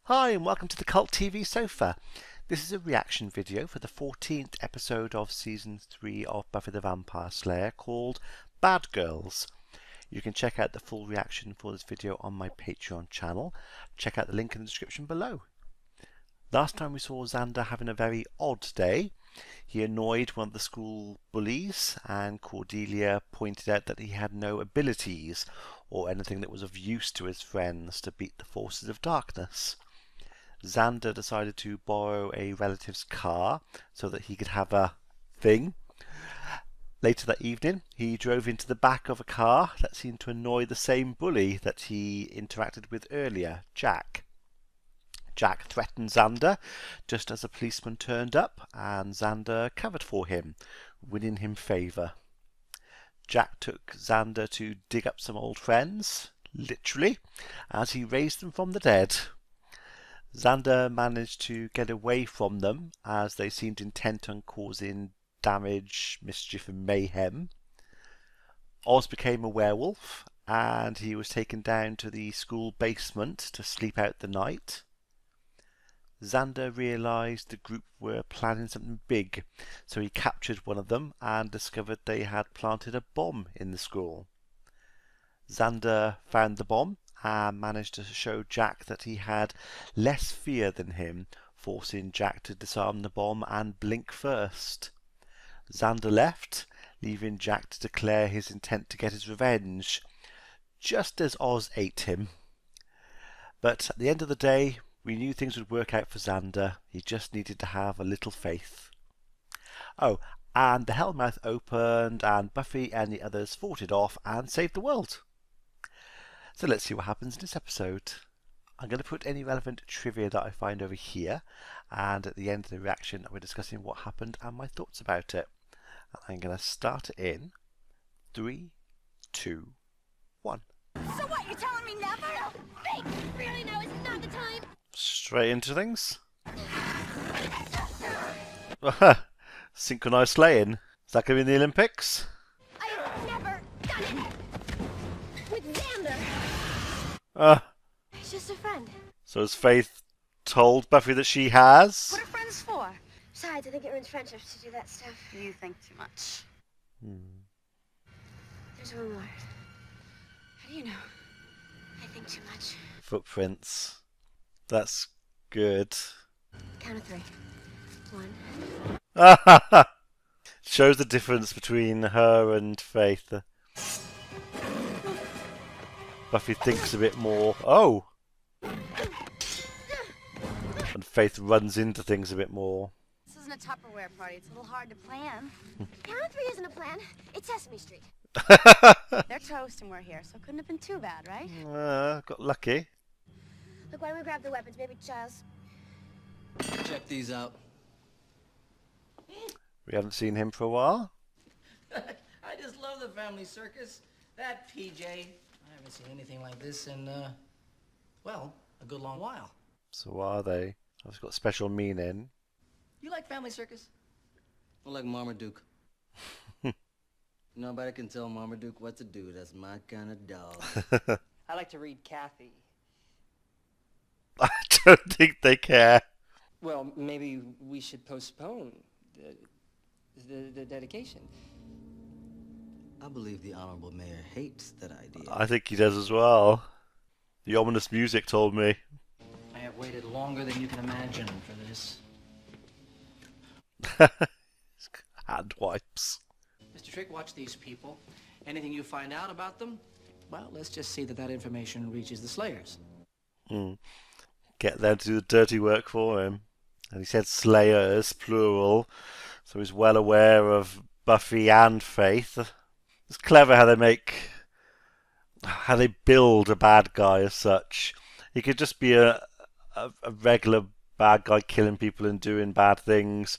Hi and welcome to the Cult TV Sofa. This is a reaction video for the 14th episode of Season 3 of Buffy the Vampire Slayer called Bad Girls. You can check out the full reaction for this video on my Patreon channel. Check out the link in the description below. Last time we saw Xander having a very odd day. He annoyed one of the school bullies and Cordelia pointed out that he had no abilities or anything that was of use to his friends to beat the forces of darkness. Xander decided to borrow a relative's car so that he could have a thing. Later that evening, he drove into the back of a car that seemed to annoy the same bully that he interacted with earlier, Jack. Jack threatened Xander just as a policeman turned up, and Xander covered for him, winning him favour. Jack took Xander to dig up some old friends, literally, as he raised them from the dead. Xander managed to get away from them as they seemed intent on causing damage, mischief and mayhem. Oz became a werewolf and he was taken down to the school basement to sleep out the night. Xander realised the group were planning something big, so he captured one of them and discovered they had planted a bomb in the school. Xander found the bomb and managed to show Jack that he had less fear than him, forcing Jack to disarm the bomb and blink first. Xander left, leaving Jack to declare his intent to get his revenge, just as Oz ate him. But at the end of the day, we knew things would work out for Xander. He just needed to have a little faith. Oh, and the Hellmouth opened and Buffy and the others fought it off and saved the world. So let's see what happens in this episode. I'm going to put any relevant trivia that I find over here, and at the end of the reaction we're discussing what happened and my thoughts about it. I'm going to start it in 3, 2, 1. So what, you're telling me never? Fake! Really, now is not the time? Straight into things. Synchronized slaying. Is that going to be in the Olympics? I've never done it! With Xander! He's just a friend. So has Faith told Buffy that she has? What are friends for? Besides, I think it ruins friendships to do that stuff. You think too much. There's one more. How do you know? I think too much. Footprints. That's good. Count of 3. 1. Shows the difference between her and Faith. Buffy thinks a bit more. Oh! And Faith runs into things a bit more. This isn't a Tupperware party. It's a little hard to plan. Count of 3 isn't a plan. It's Sesame Street. They're toast and we're here, so it couldn't have been too bad, right? Got lucky. Look, why don't we grab the weapons? Maybe Giles. Check these out. We haven't seen him for a while. I just love the family circus. That PJ. I haven't seen anything like this in, well, a good long while. So what are they? It's got special meaning. You like family circus? I like Marmaduke. Nobody can tell Marmaduke what to do. That's my kind of dog. I like to read Kathy. I don't think they care. Well, maybe we should postpone the dedication. I believe the Honorable Mayor hates that idea. I think he does as well. The ominous music told me. I have waited longer than you can imagine for this. Hand wipes. Mr. Trick, watch these people. Anything you find out about them, well, let's just see that information reaches the Slayers. Get them to do the dirty work for him. And he said Slayers, plural, so he's well aware of Buffy and Faith. It's clever how they build a bad guy as such. He could just be a regular bad guy killing people and doing bad things,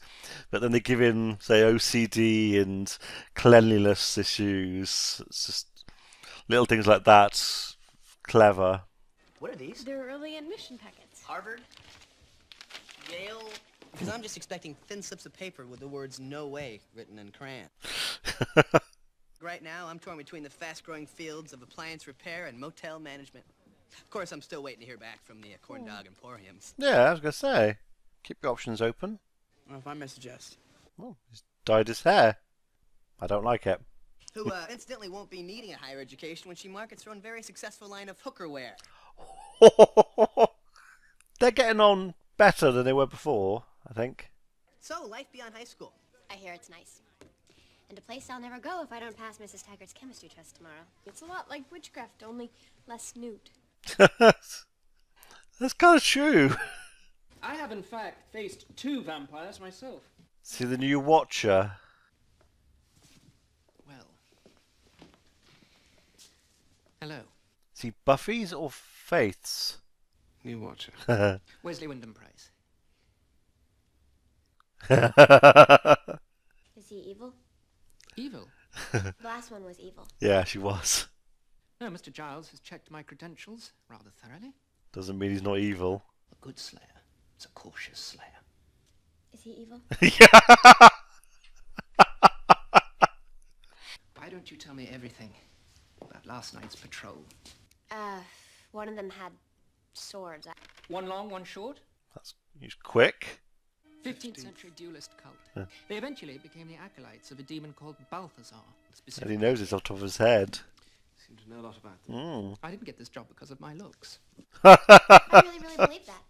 but then they give him, say, OCD and cleanliness issues. It's just little things like that. Clever. What are these? They're early admission packets. Harvard? Yale? Because I'm just expecting thin slips of paper with the words "no way" written in crayon. Right now, I'm torn between the fast-growing fields of appliance repair and motel management. Of course, I'm still waiting to hear back from the Corn Dog Emporiums. Yeah, I was going to say. Keep your options open. Well, if I may suggest. Oh, he's dyed his hair. I don't like it. Who, incidentally won't be needing a higher education when she markets her own very successful line of hookerware. They're getting on better than they were before, I think. So, life beyond high school. I hear it's nice. And a place I'll never go if I don't pass Mrs. Taggart's chemistry test tomorrow. It's a lot like witchcraft, only less nude. That's kind of true. I have in fact faced 2 vampires myself. See the new Watcher. Well. Hello. See Buffy's or Faith's? New Watcher. Wesley Wyndham Price. Is he evil? Evil? The last one was evil. Yeah, she was. No, Mr. Giles has checked my credentials rather thoroughly. Doesn't mean he's not evil. A good slayer. It's a cautious slayer. Is he evil? Yeah. Why don't you tell me everything about last night's patrol? One of them had swords. One long, one short. He's quick. 15th century duelist cult. They eventually became the acolytes of a demon called Balthazar. And he knows it off the top of his head. Seem to know a lot about them. I didn't get this job because of my looks. I really believe that.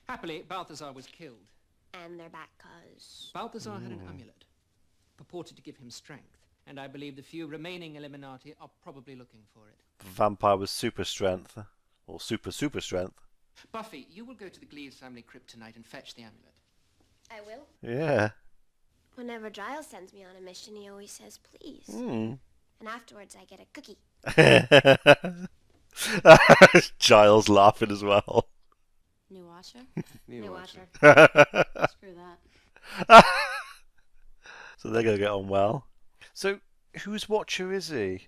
Happily, Balthazar was killed. And they're back cause... Balthazar had an amulet, purported to give him strength, and I believe the few remaining Illuminati are probably looking for it. The vampire with super strength. Or super strength. Buffy, you will go to the Gleaves family crypt tonight and fetch the amulet. I will. Yeah. Whenever Giles sends me on a mission, he always says, please. Mm. And afterwards, I get a cookie. Giles laughing as well. New Watcher? New Watcher. Screw that. So they're going to get on well. So, whose Watcher is he?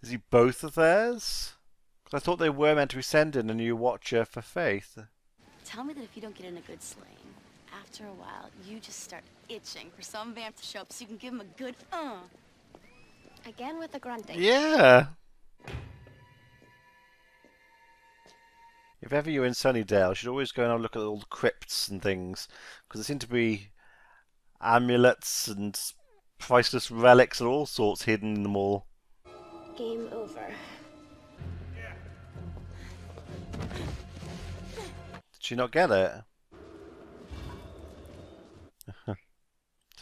Is he both of theirs? 'Cause I thought they were meant to be sending a new Watcher for Faith. Tell me that if you don't get in a good slaying, after a while, you just start itching for some vamp to show up so you can give him a good Again with the grunting. Yeah. If ever you're in Sunnydale, you should always go and have a look at all the crypts and things. Because there seem to be amulets and priceless relics and all sorts hidden in them all. Game over. Did she not get it? So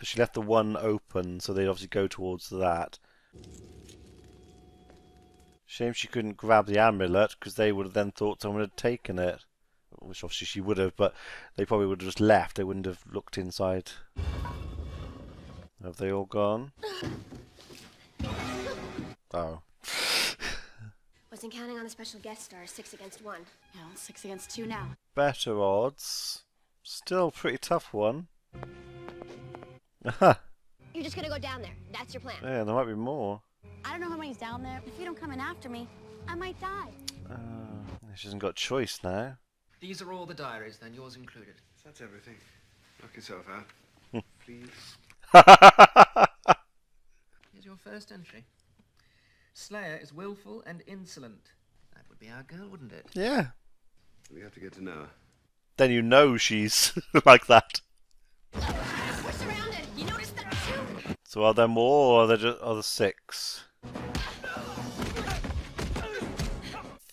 she left the one open, so they'd obviously go towards that. Shame she couldn't grab the amulet, because they would have then thought someone had taken it. Which obviously she would have, but they probably would have just left. They wouldn't have looked inside. Have they all gone? Oh. Wasn't counting on a special guest star, 6 against 1. Yeah, 6 against 2 now. Better odds. Still a pretty tough one. Aha. You're just gonna go down there. That's your plan. Yeah, there might be more. I don't know how many's down there, but if you don't come in after me, I might die. She hasn't got a choice now. These are all the diaries, then, yours included. That's everything. Knock yourself out. Please. Here's your first entry. Slayer is willful and insolent. That would be our girl, wouldn't it? Yeah. We have to get to know her. Then you know she's like that. We're surrounded. You noticed that too? So are there more, or are there just other 6?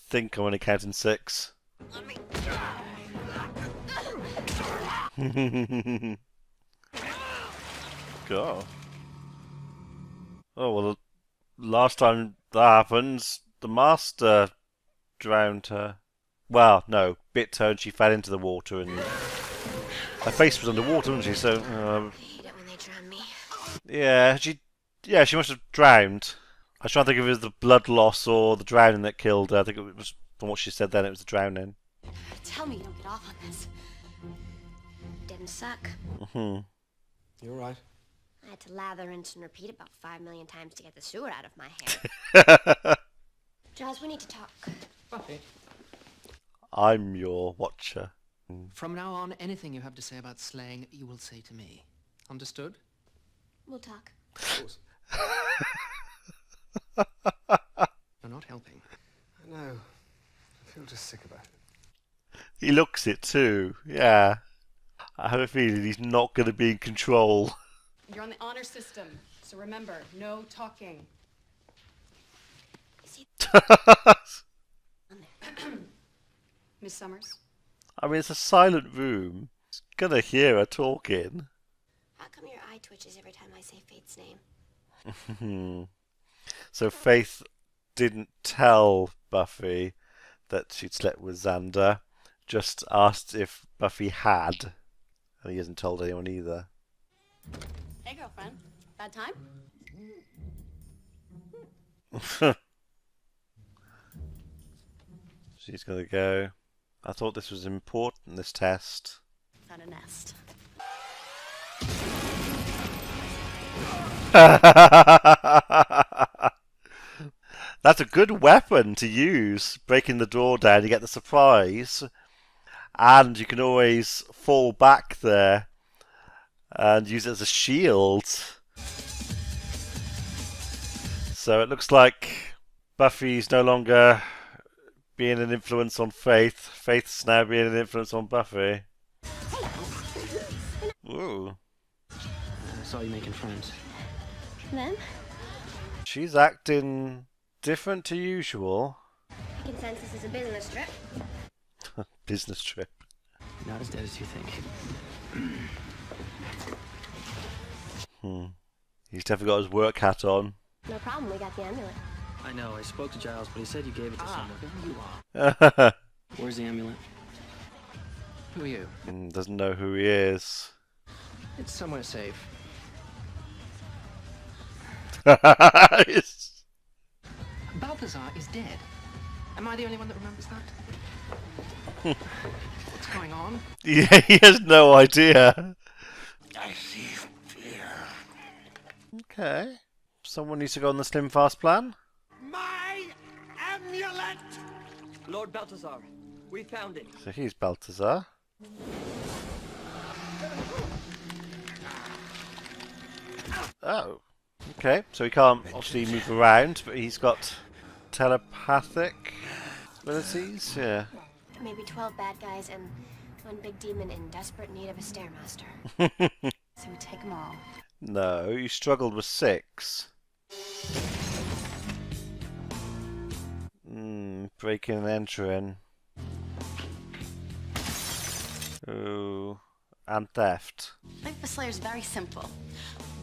Think I'm only counting 6. God. Oh well, the last time that happens, the master drowned her. Well, no, bit her and she fell into the water, and her face was underwater, wasn't she? So, I hate it when they drown me. yeah, she must have drowned. I was trying to think if it was the blood loss or the drowning that killed her. I think it was, from what she said then, it was the drowning. Tell me you don't get off on this. Didn't suck. Hmm. You all right? I had to lather, rinse, and repeat about 5 million times to get the sewer out of my hair. Giles, we need to talk. Buffy, I'm your watcher. from now on, anything you have to say about slaying, you will say to me. Understood? We'll talk. Of course. You're not helping. I know. I feel just sick about it. He looks it too, yeah. I have a feeling he's not going to be in control. You're on the honor system, so remember, no talking. Miss Summers? I mean, it's a silent room. He's going to hear her talking. How come your eye twitches every time I say Faith's name? So Faith didn't tell Buffy that she'd slept with Xander, just asked if Buffy had, and he hasn't told anyone either. Hey, girlfriend. Bad time? She's gonna go. I thought this was important, this test. Found a nest. That's a good weapon to use. Breaking the door down, you get the surprise. And you can always fall back there and use it as a shield. So it looks like Buffy's no longer being an influence on Faith. Faith's now being an influence on Buffy. Ooh. I saw you making friends. Then, She's acting different to usual. consensus is a business trip. Business trip. Not as dead as you think. He's definitely got his work hat on. No problem, we got the amulet. I know, I spoke to Giles, but he said you gave it to someone. There you are. Where's the amulet? Who are you? Doesn't know who he is. It's somewhere safe. It's- Balthazar is dead. Am I the only one that remembers that? What's going on? Yeah, he has no idea. I see fear. Okay. Someone needs to go on the slim fast plan. My amulet! Lord Balthazar, we found it. So he's Balthazar. Oh. Okay, so he can't obviously move around, but he's got telepathic abilities. Yeah. Maybe 12 bad guys and one big demon in desperate need of a stairmaster. So we take them all. No, you struggled with 6. Breaking and entering. Ooh. And theft. Life of Slayer's very simple.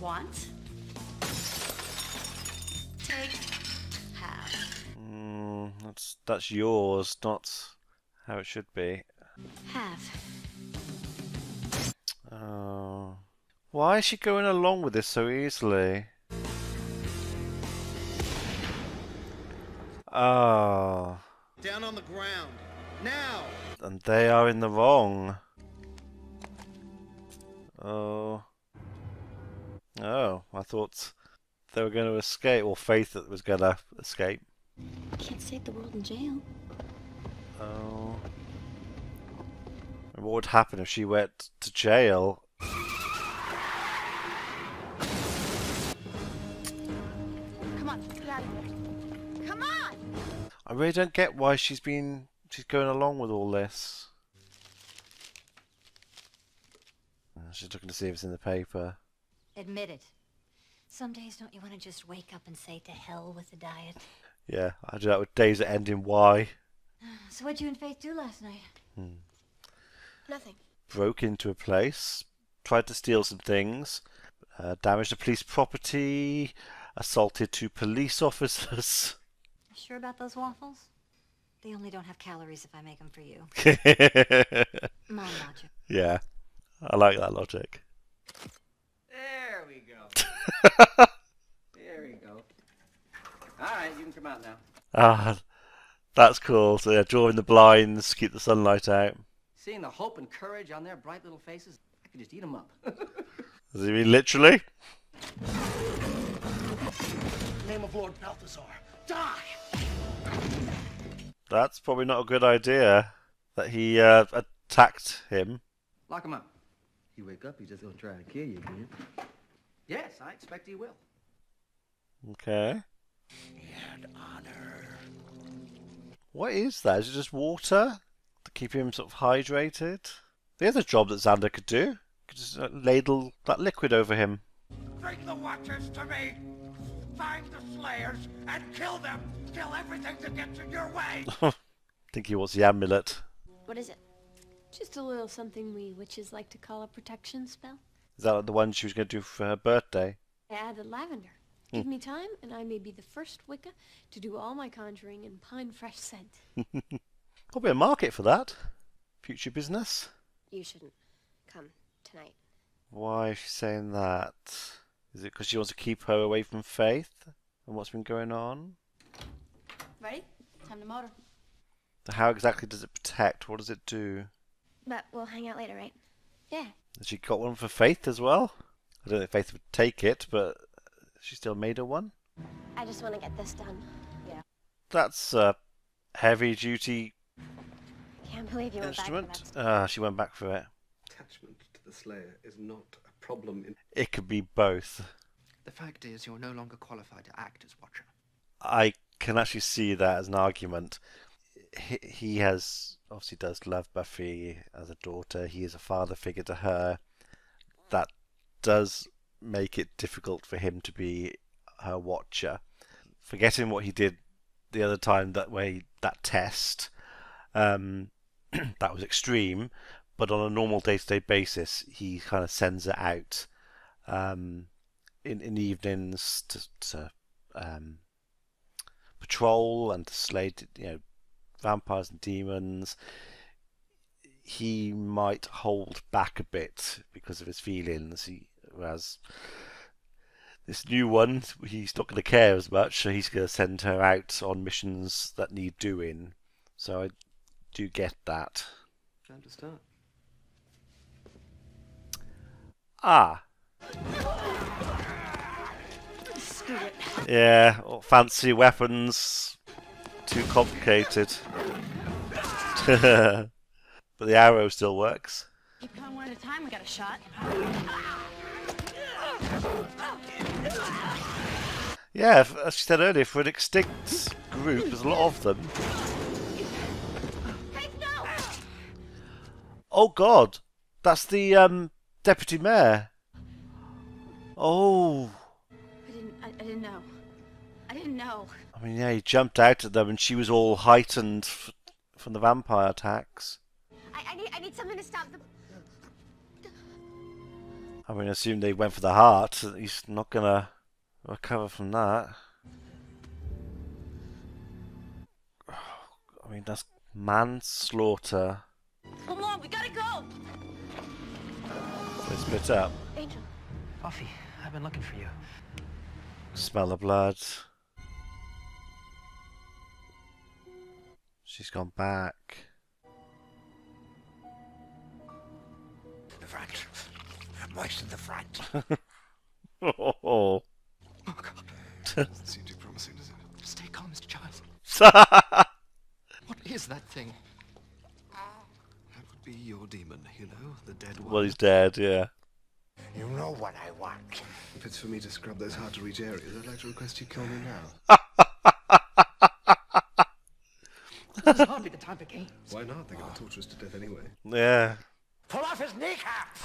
Want, take, have. That's yours, not how it should be. Have. Oh. Why is she going along with this so easily? Oh. Down on the ground. Now! And they are in the wrong. Oh. Oh, I thought they were going to escape, or Faith that was going to escape. Can't save the world in jail. Oh. And what would happen if she went to jail? Come on, get out of here. Come on! I really don't get why she's going along with all this. She's looking to see if it's in the paper. Admit it. Some days don't you want to just wake up and say to hell with the diet? Yeah, I do that with days that end in Y. So what'd you and Faith do last night? Nothing. Broke into a place, tried to steal some things, damaged a police property, assaulted 2 police officers. Sure about those waffles? They only don't have calories if I make them for you. Mom logic. Yeah, I like that logic. There we go. There we go. All right, you can come out now. Ah, that's cool. So yeah, drawing the blinds, keep the sunlight out. Seeing the hope and courage on their bright little faces, I could just eat them up. Does he mean literally? Name of Lord Balthazar. Die! That's probably not a good idea. That he attacked him. Lock him up. You wake up, he's just gonna try to kill you again. Yes, I expect he will. Okay. and honor. What is that? Is it just water to keep him sort of hydrated? There's a job that Xander could do. Could just ladle that liquid over him. Bring the Watchers to me! Find the Slayers and kill them! Kill everything that gets in your way! I think he wants the amulet. What is it? Just a little something we witches like to call a protection spell. Is that like the one she was going to do for her birthday? I added lavender. Give me time, and I may be the first Wicca to do all my conjuring in pine fresh scent. Probably a market for that. Future business. You shouldn't come tonight. Why is she saying that? Is it because she wants to keep her away from Faith and what's been going on? Ready? Time to motor. So how exactly does it protect? What does it do? But we'll hang out later, right? Yeah. Has she got one for Faith as well? I don't think Faith would take it, but she still made her one. I just want to get this done. Yeah. That's a heavy-duty Can't believe you went back instrument. for that. She went back for it. Attachment to the Slayer is not a problem in... It could be both. The fact is, you're no longer qualified to act as Watcher. I can actually see that as an argument. He has obviously does love Buffy as a daughter. He is a father figure to her. That does make it difficult for him to be her watcher. Forgetting what he did the other time, that test, that was extreme. But on a normal day-to-day basis, he kind of sends it out in the evenings to patrol and to slay, vampires and demons. He might hold back a bit because of his feelings. Whereas this new one, he's not going to care as much, so he's going to send her out on missions that need doing. So I do get that. Time to start. Ah. Yeah, fancy weapons. Too complicated. But the arrow still works. Keep going one at a time, we got a shot. Yeah, as she said earlier, for an extinct group, there's a lot of them. Oh God, that's the deputy mayor. Oh. I didn't know. I didn't know. I mean, yeah, he jumped out at them, and she was all heightened from the vampire attacks. I need something to stop them. I mean, I assume they went for the heart. He's not gonna recover from that. I mean, that's manslaughter. Come on, we gotta go! They split up. Angel. Buffy, I've been looking for you. Smell the blood. She's gone back. The front. Moisten the front. Oh. Oh, God. Doesn't seem too promising, does it? Stay calm, Mr. Giles. What is that thing? That would be your demon, the dead one. Well, he's dead, yeah. You know what I want. If it's for me to scrub those hard-to-reach areas, I'd like to request you kill me now. This is hardly the time for games. Why not? They're going to torture us to death anyway. Yeah. Pull off his kneecaps!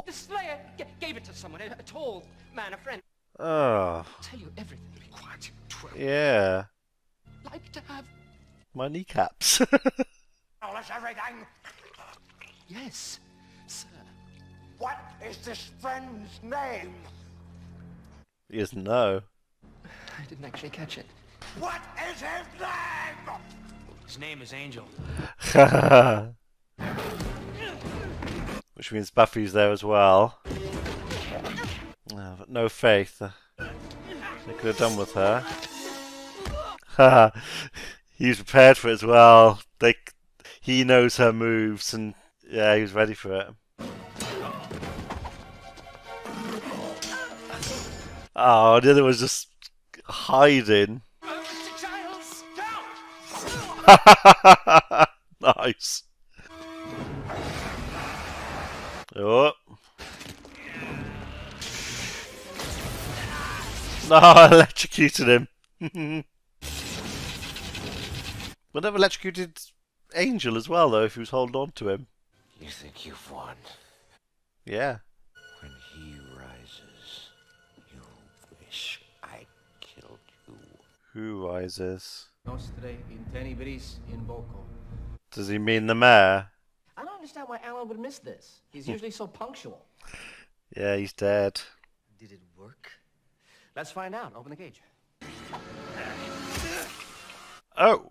The Slayer gave it to someone, a tall man, a friend. Oh. I'll tell you everything. Be quiet, you twirl. Yeah. Like to have... My kneecaps. Tell us everything! Yes, sir. What is this friend's name? He doesn't know. I didn't actually catch it. What is his name? His name is Angel. Which means Buffy's there as well. Oh, but no Faith. They could have done with her. He's prepared for it as well. He knows her moves, and yeah, he was ready for it. Oh, the other was just hiding. Giles, Nice. Oh. Oh, electrocuted him. Would have electrocuted Angel as well, though, if he was holding on to him. You think you've won? Yeah. When he rises, you wish I killed you. Who rises? Nostre in tenebris in voco. Does he mean the mayor? I don't understand why Alan would miss this. He's usually so punctual. Yeah, he's dead. Did it work? Let's find out. Open the cage. Oh.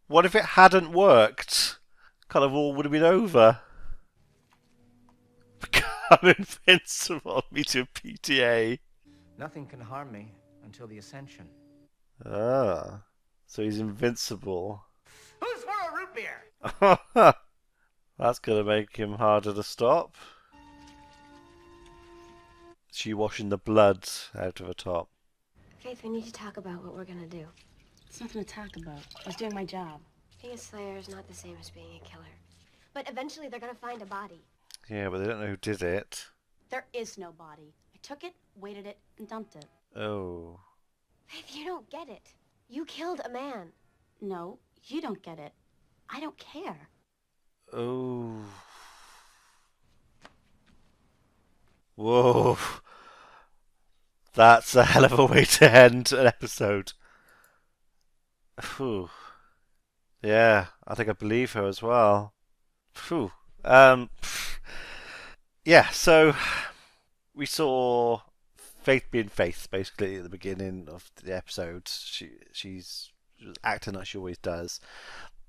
What if it hadn't worked? Kind of all would have been over. Become invincible. Me to PTA. Nothing can harm me until the Ascension. Ah. So he's invincible. Who's for a root beer? That's going to make him harder to stop. She washing the blood out of her top. Faith, we need to talk about what we're gonna do. It's nothing to talk about. I was doing my job. Being a slayer is not the same as being a killer. But eventually they're gonna find a body. Yeah, but they don't know who did it. There is no body. I took it, weighted it, and dumped it. Oh. Faith, you don't get it. You killed a man. No, you don't get it. I don't care. Oh. Whoa. That's a hell of a way to end an episode. Phew. Yeah, I think I believe her as well. Phew. Yeah, so we saw Faith being Faith basically at the beginning of the episode. She's acting like she always does.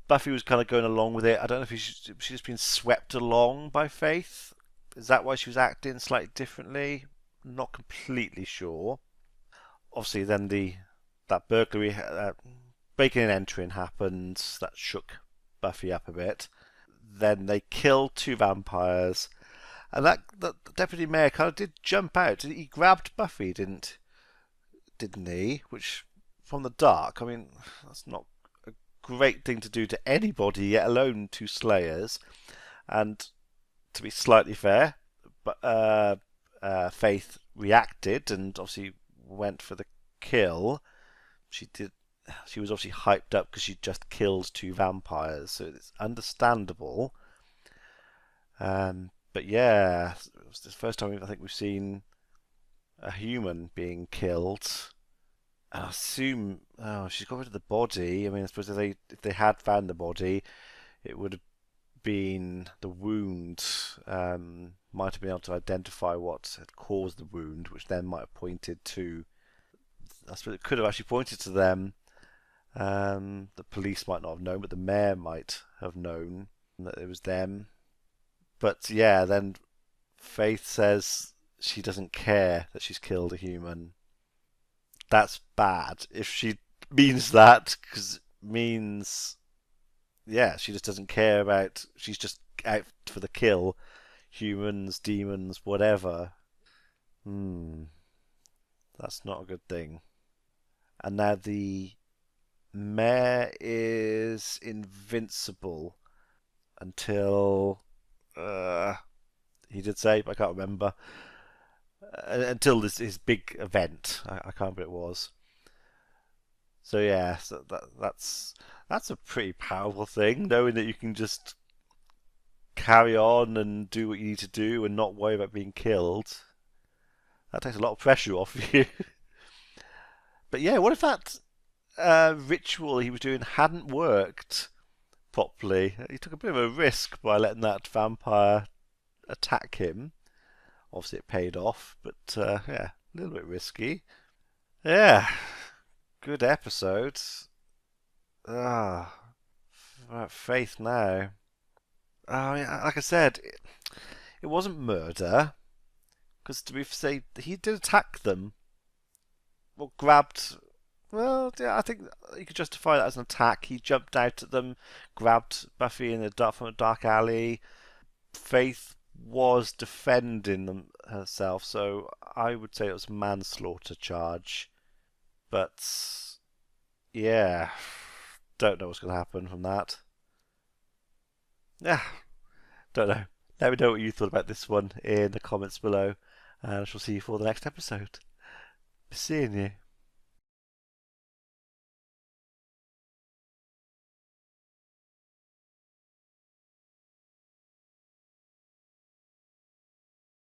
Buffy was kind of going along with it. I don't know if she's just been swept along by Faith. Is that why she was acting slightly differently? Not completely sure. Obviously, then that burglary, breaking and entering happened. That shook Buffy up a bit. Then they killed 2 vampires, and that Deputy Mayor kind of did jump out. He grabbed Buffy, didn't he? Which, from the dark, I mean, that's not a great thing to do to anybody, yet alone 2 slayers. And to be slightly fair, but Faith reacted and obviously went for the kill. She was obviously hyped up because she just killed 2 vampires, so it's understandable. But yeah, it was the first time I think we've seen a human being killed. And I assume, she's got rid of the body. I mean, I suppose if they had found the body, it would have been the wound. Might have been able to identify what had caused the wound, which then might have pointed to. I suppose it could have actually pointed to them. The police might not have known, but the mayor might have known that it was them. But yeah, then Faith says she doesn't care that she's killed a human. That's bad. If she means that, because it means, yeah, she just doesn't care about. She's just out for the kill. Humans, demons, whatever. That's not a good thing. And now the mayor is invincible until he did say, but I can't remember. Until his big event, I can't remember what it was. So yeah, so that's a pretty powerful thing, knowing that you can just carry on and do what you need to do and not worry about being killed. That takes a lot of pressure off you. But yeah, what if that ritual he was doing hadn't worked properly? He took a bit of a risk by letting that vampire attack him. Obviously it paid off, but yeah, a little bit risky. Yeah, good episode. About Faith now. Like I said, it wasn't murder, because to be say he did attack them, or grabbed. Well, yeah, I think you could justify that as an attack. He jumped out at them, grabbed Buffy from a dark alley. Faith was defending herself, so I would say it was a manslaughter charge. But yeah, don't know what's going to happen from that. Yeah, don't know. Let me know what you thought about this one in the comments below, And I shall see you for the next episode. Seeing you.